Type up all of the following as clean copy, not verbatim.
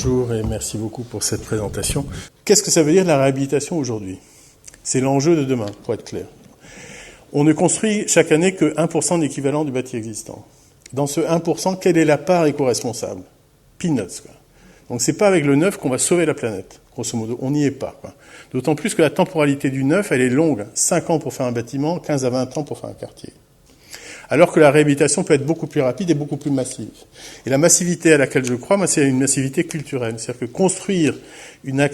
Bonjour et merci beaucoup pour cette présentation. Qu'est-ce que ça veut dire la réhabilitation aujourd'hui? C'est l'enjeu de demain, pour être clair. On ne construit chaque année que 1% d'équivalent du bâti existant. Dans ce 1%, quelle est la part éco-responsable? Peanuts, quoi. Donc c'est pas avec le neuf qu'on va sauver la planète, grosso modo. On n'y est pas, quoi. D'autant plus que la temporalité du neuf, elle est longue. 5 ans pour faire un bâtiment, 15 à 20 ans pour faire un quartier. Alors que la réhabilitation peut être beaucoup plus rapide et beaucoup plus massive. Et la massivité à laquelle je crois, moi, c'est une massivité culturelle. C'est-à-dire que construire une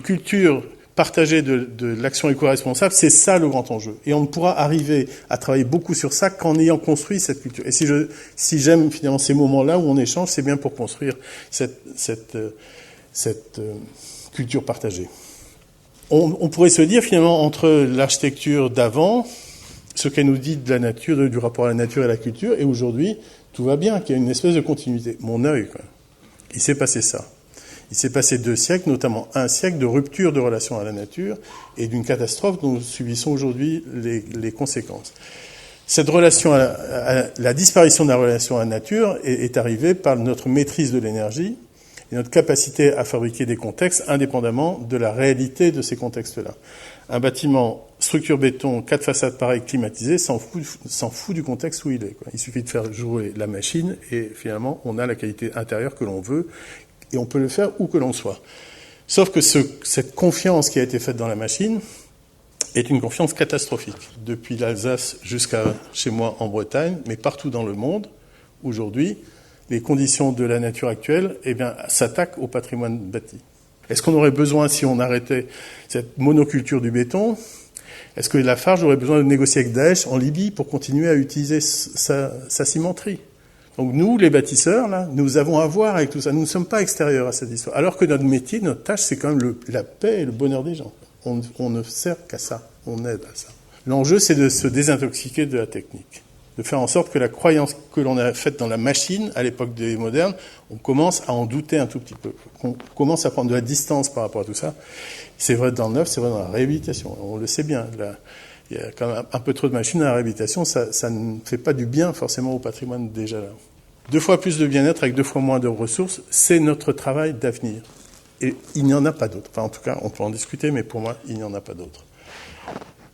culture partagée de l'action éco-responsable, c'est ça le grand enjeu. Et on ne pourra arriver à travailler beaucoup sur ça qu'en ayant construit cette culture. Et si j'aime finalement ces moments-là où on échange, c'est bien pour construire cette culture partagée. On pourrait se dire finalement entre l'architecture d'avant, ce qu'elle nous dit de la nature, du rapport à la nature et à la culture, et aujourd'hui, tout va bien, qu'il y a une espèce de continuité. Mon œil, quoi. Il s'est passé ça. Il s'est passé 2 siècles, notamment 1 siècle de rupture de relation à la nature et d'une catastrophe dont nous subissons aujourd'hui les conséquences. Cette relation, la disparition de la relation à la nature est arrivée par notre maîtrise de l'énergie et notre capacité à fabriquer des contextes indépendamment de la réalité de ces contextes-là. Un bâtiment, structure béton, 4 façades pareilles climatisées, s'en fout du contexte où il est, quoi. Il suffit de faire jouer la machine et finalement on a la qualité intérieure que l'on veut et on peut le faire où que l'on soit. Sauf que cette confiance qui a été faite dans la machine est une confiance catastrophique. Depuis l'Alsace jusqu'à chez moi en Bretagne, mais partout dans le monde, aujourd'hui, les conditions de la nature actuelle, s'attaquent au patrimoine bâti. Est-ce qu'on aurait besoin, si on arrêtait cette monoculture du béton, est-ce que Lafarge aurait besoin de négocier avec Daesh en Libye pour continuer à utiliser sa cimenterie? Donc nous, les bâtisseurs, là, nous avons à voir avec tout ça. Nous ne sommes pas extérieurs à cette histoire. Alors que notre métier, notre tâche, c'est quand même la paix et le bonheur des gens. On ne sert qu'à ça. On aide à ça. L'enjeu, c'est de se désintoxiquer de la technique. De faire en sorte que la croyance que l'on a faite dans la machine, à l'époque des modernes, on commence à en douter un tout petit peu. On commence à prendre de la distance par rapport à tout ça. C'est vrai dans le neuf, c'est vrai dans la réhabilitation. On le sait bien. Il y a quand même un peu trop de machines dans la réhabilitation. Ça ne fait pas du bien forcément au patrimoine déjà là. 2 fois plus de bien-être avec 2 fois moins de ressources, c'est notre travail d'avenir. Et il n'y en a pas d'autre. Enfin, en tout cas, on peut en discuter, mais pour moi, il n'y en a pas d'autre.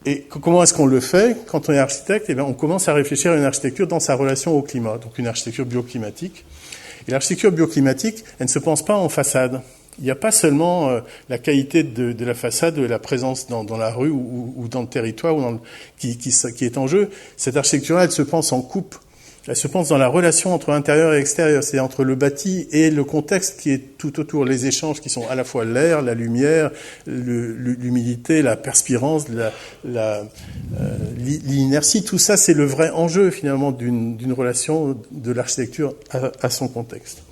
Et comment est-ce qu'on le fait? Quand on est architecte, on commence à réfléchir à une architecture dans sa relation au climat, donc une architecture bioclimatique. Et l'architecture bioclimatique, elle ne se pense pas en façade. Il n'y a pas seulement la qualité de la façade, de la présence dans la rue ou dans le territoire qui est en jeu. Cette architecture-là, elle se pense en coupe. Elle se pense dans la relation entre intérieur et extérieur, c'est entre le bâti et le contexte qui est tout autour, les échanges qui sont à la fois l'air, la lumière, l'humidité, la perspirance, l'inertie, tout ça c'est le vrai enjeu finalement d'une relation de l'architecture à son contexte.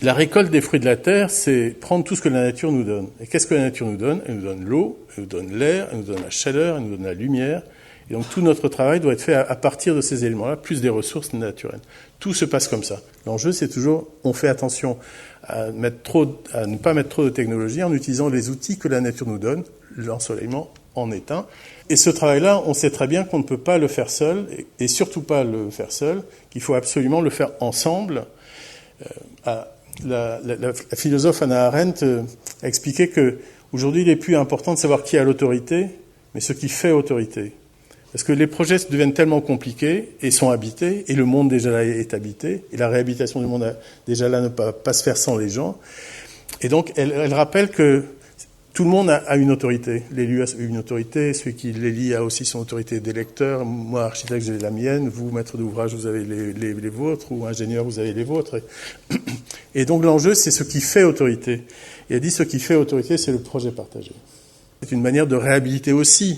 La récolte des fruits de la terre, c'est prendre tout ce que la nature nous donne. Et qu'est-ce que la nature nous donne? Elle nous donne l'eau, elle nous donne l'air, elle nous donne la chaleur, elle nous donne la lumière. Et donc tout notre travail doit être fait à partir de ces éléments-là, plus des ressources naturelles. Tout se passe comme ça. L'enjeu, c'est toujours, on fait attention à ne pas mettre trop de technologie en utilisant les outils que la nature nous donne. L'ensoleillement en est un. Et ce travail-là, on sait très bien qu'on ne peut pas le faire seul, et surtout pas le faire seul, qu'il faut absolument le faire ensemble. La philosophe Hannah Arendt a expliqué que aujourd'hui, il est plus important de savoir qui a l'autorité, mais ce qui fait autorité. Parce que les projets deviennent tellement compliqués et sont habités, et le monde déjà là est habité, et la réhabilitation du monde déjà là ne peut pas se faire sans les gens. Et donc, elle rappelle que tout le monde a une autorité. L'élu a une autorité, celui qui l'élit a aussi son autorité d'électeur. Moi, architecte, j'ai la mienne. Vous, maître d'ouvrage, vous avez les vôtres, ou ingénieur, vous avez les vôtres. Et donc, l'enjeu, c'est ce qui fait autorité. Et elle dit, ce qui fait autorité, c'est le projet partagé. C'est une manière de réhabiliter aussi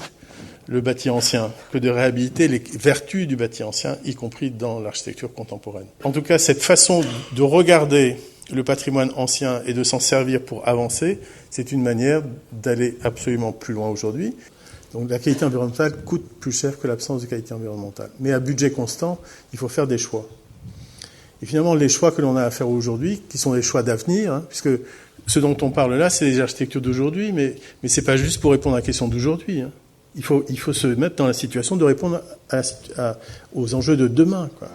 le bâti ancien, que de réhabiliter les vertus du bâti ancien, y compris dans l'architecture contemporaine. En tout cas, cette façon de regarder le patrimoine ancien et de s'en servir pour avancer, c'est une manière d'aller absolument plus loin aujourd'hui. Donc la qualité environnementale coûte plus cher que l'absence de qualité environnementale. Mais à budget constant, il faut faire des choix. Et finalement, les choix que l'on a à faire aujourd'hui, qui sont des choix d'avenir, puisque ce dont on parle là, c'est les architectures d'aujourd'hui, mais c'est pas juste pour répondre à la question d'aujourd'hui. Il faut se mettre dans la situation de répondre aux enjeux de demain, quoi.